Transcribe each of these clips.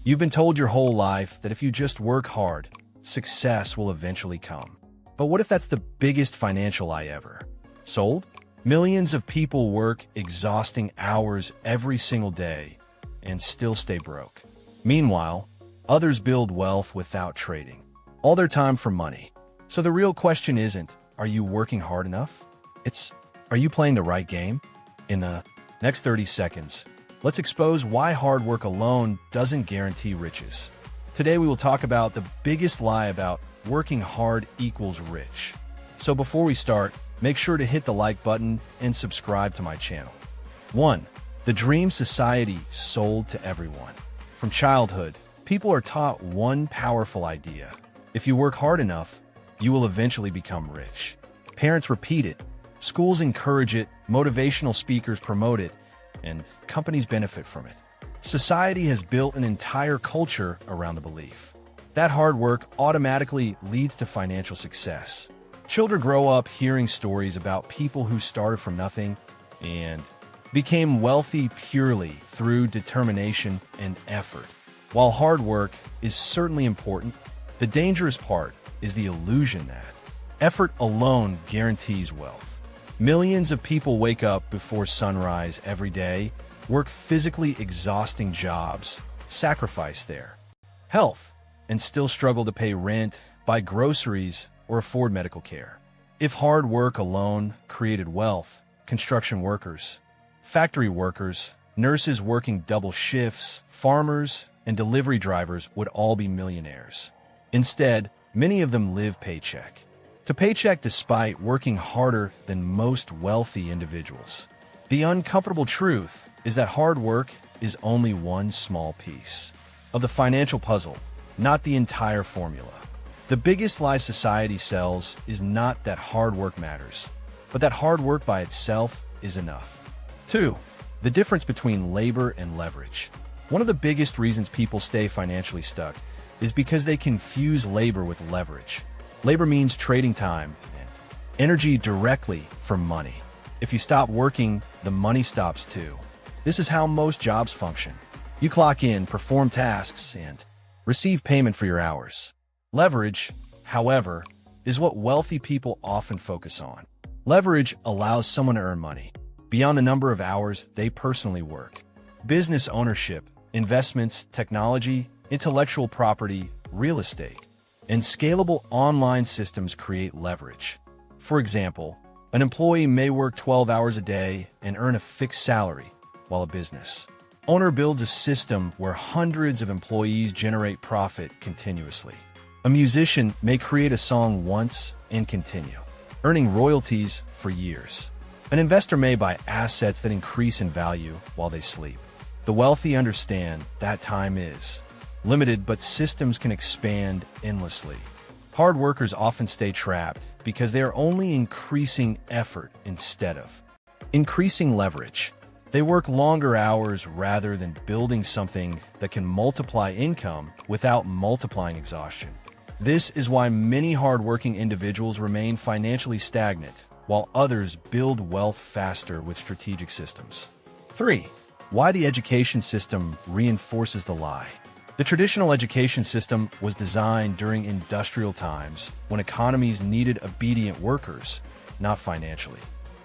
You've been told your whole life that if you just work hard, success will eventually come. But what if that's the biggest financial lie ever? Sold? Millions of people work exhausting hours every single day and still stay broke. Meanwhile, others build wealth without trading all their time for money. So the real question isn't, are you working hard enough? It's, are you playing the right game? In the next 30 seconds, let's expose why hard work alone doesn't guarantee riches. Today we will talk about the biggest lie about working hard equals rich. So before we start, make sure to hit the like button and subscribe to my channel. 1. The dream society sold to everyone. From childhood, people are taught one powerful idea. If you work hard enough, you will eventually become rich. Parents repeat it, schools encourage it, motivational speakers promote it, and companies benefit from it. Society has built an entire culture around the belief that hard work automatically leads to financial success. Children grow up hearing stories about people who started from nothing and became wealthy purely through determination and effort. While hard work is certainly important, the dangerous part is the illusion that effort alone guarantees wealth. Millions of people wake up before sunrise every day, work physically exhausting jobs, sacrifice their health, and still struggle to pay rent, buy groceries, or afford medical care. If hard work alone created wealth, construction workers, factory workers, nurses working double shifts, farmers, and delivery drivers would all be millionaires. Instead, many of them live paycheck to paycheck despite working harder than most wealthy individuals. The uncomfortable truth is that hard work is only one small piece of the financial puzzle, not the entire formula. The biggest lie society sells is not that hard work matters, but that hard work by itself is enough. 2. The difference between labor and leverage. One of the biggest reasons people stay financially stuck is because they confuse labor with leverage. Labor means trading time and energy directly for money. If you stop working, the money stops too. This is how most jobs function. You clock in, perform tasks, and receive payment for your hours. Leverage, however, is what wealthy people often focus on. Leverage allows someone to earn money beyond the number of hours they personally work. Business ownership, investments, technology, intellectual property, real estate, and scalable online systems create leverage. For example, an employee may work 12 hours a day and earn a fixed salary, while a business owner builds a system where hundreds of employees generate profit continuously. A musician may create a song once and continue, earning royalties for years. An investor may buy assets that increase in value while they sleep. The wealthy understand that time is limited, but systems can expand endlessly. Hard workers often stay trapped because they are only increasing effort instead of increasing leverage. They work longer hours rather than building something that can multiply income without multiplying exhaustion. This is why many hardworking individuals remain financially stagnant, while others build wealth faster with strategic systems. 3. Why the education system reinforces the lie. The traditional education system was designed during industrial times when economies needed obedient workers, not financially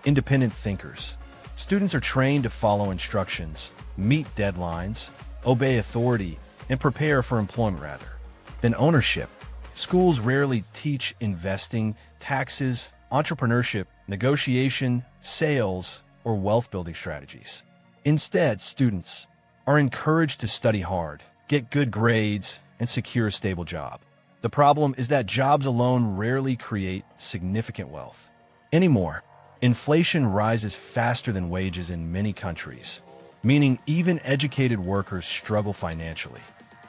independent thinkers. Students are trained to follow instructions, meet deadlines, obey authority, and prepare for employment rather than ownership. Schools rarely teach investing, taxes, entrepreneurship, negotiation, sales, or wealth-building strategies. Instead, students are encouraged to study hard, get good grades, and secure a stable job. The problem is that jobs alone rarely create significant wealth. Anymore, inflation rises faster than wages in many countries, meaning even educated workers struggle financially.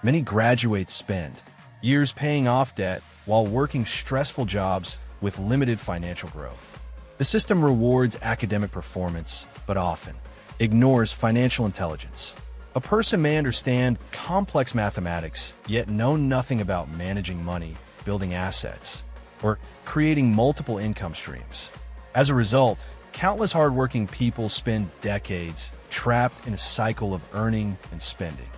Many graduates spend years paying off debt while working stressful jobs with limited financial growth. The system rewards academic performance, but often ignores financial intelligence. A person may understand complex mathematics, yet know nothing about managing money, building assets, or creating multiple income streams. As a result, countless hardworking people spend decades trapped in a cycle of earning and spending.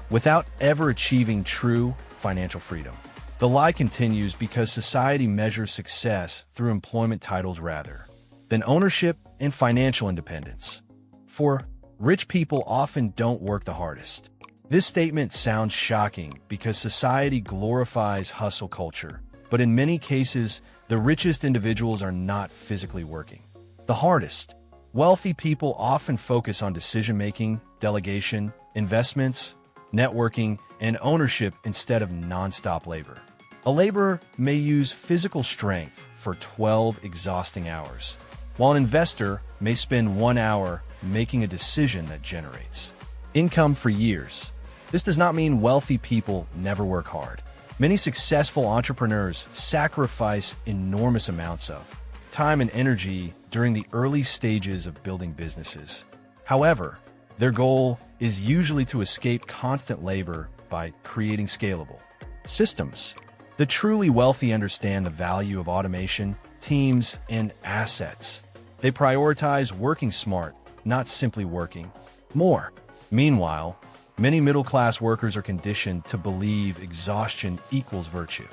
without ever achieving true financial freedom. The lie continues because society measures success through employment titles rather than ownership and financial independence. For rich people often don't work the hardest. This statement sounds shocking because society glorifies hustle culture, but in many cases, the richest individuals are not physically working the hardest. Wealthy people often focus on decision-making, delegation, investments, networking, and ownership instead of non-stop labor. A laborer may use physical strength for 12 exhausting hours, while an investor may spend 1 hour making a decision that generates income for years. This does not mean wealthy people never work hard. Many successful entrepreneurs sacrifice enormous amounts of time and energy during the early stages of building businesses. However, their goal is usually to escape constant labor by creating scalable systems. The truly wealthy understand the value of automation, teams, and assets. They prioritize working smart, not simply working more. Meanwhile, many middle-class workers are conditioned to believe exhaustion equals virtue.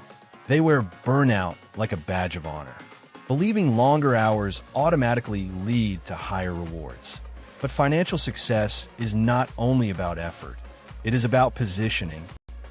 They wear burnout like a badge of honor, believing longer hours automatically lead to higher rewards. But financial success is not only about effort. It is about positioning,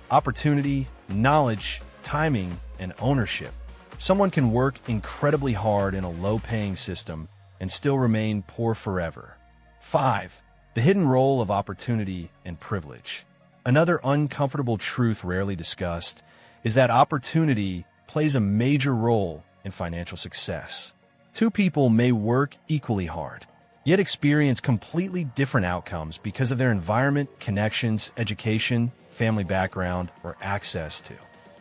opportunity, knowledge, timing, and ownership. Someone can work incredibly hard in a low-paying system and still remain poor forever. 5. The hidden role of opportunity and privilege. Another uncomfortable truth rarely discussed is that opportunity plays a major role in financial success. Two people may work equally hard, yet experience completely different outcomes because of their environment, connections, education, family background, or access to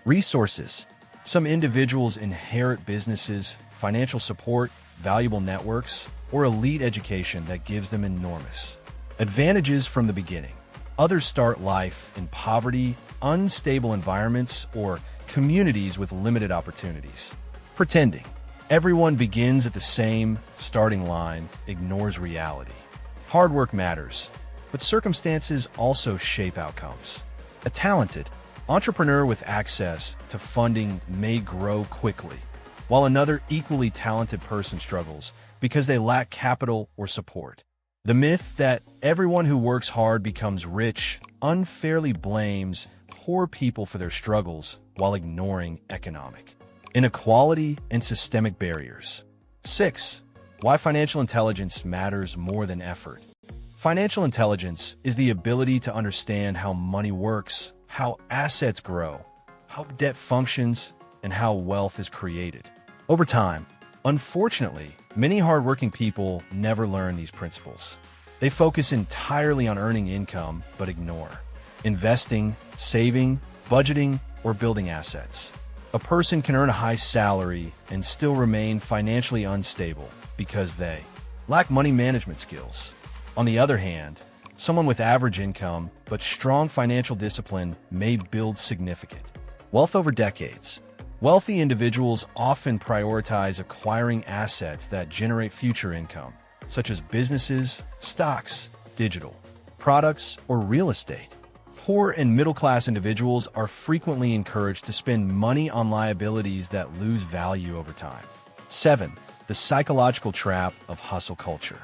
resources. Some individuals inherit businesses, financial support, valuable networks, or elite education that gives them enormous advantages from the beginning. Others start life in poverty, unstable environments, or communities with limited opportunities. Pretending everyone begins at the same starting line ignores reality. Hard work matters, but circumstances also shape outcomes. A talented entrepreneur with access to funding may grow quickly, while another equally talented person struggles because they lack capital or support. The myth that everyone who works hard becomes rich unfairly blames poor people for their struggles while ignoring economic inequality and systemic barriers. 6. Why financial intelligence matters more than effort. Financial intelligence is the ability to understand how money works, how assets grow, how debt functions, and how wealth is created. Over time, unfortunately, many hardworking people never learn these principles. They focus entirely on earning income but ignore investing, saving, budgeting, or building assets. A person can earn a high salary and still remain financially unstable because they lack money management skills. On the other hand, someone with average income but strong financial discipline may build significant wealth over decades. Wealthy individuals often prioritize acquiring assets that generate future income, such as businesses, stocks, digital products, or real estate. Poor and middle-class individuals are frequently encouraged to spend money on liabilities that lose value over time. 7. The psychological trap of hustle culture.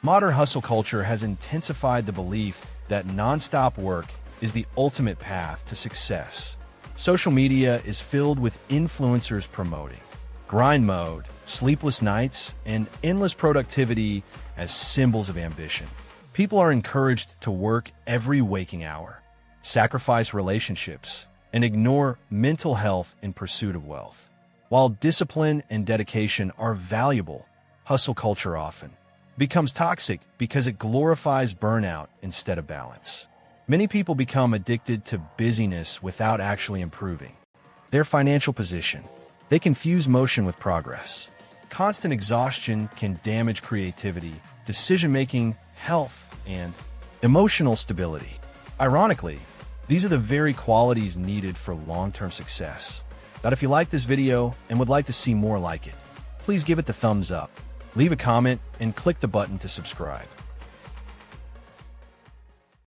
Modern hustle culture has intensified the belief that non-stop work is the ultimate path to success. Social media is filled with influencers promoting grind mode, sleepless nights, and endless productivity as symbols of ambition. People are encouraged to work every waking hour, sacrifice relationships, and ignore mental health in pursuit of wealth. While discipline and dedication are valuable, hustle culture often becomes toxic because it glorifies burnout instead of balance. Many people become addicted to busyness without actually improving their financial position. They confuse motion with progress. Constant exhaustion can damage creativity, decision-making, health, and emotional stability. Ironically, these are the very qualities needed for long-term success. But if you like this video and would like to see more like it, please give it the thumbs up, leave a comment, and click the button to subscribe.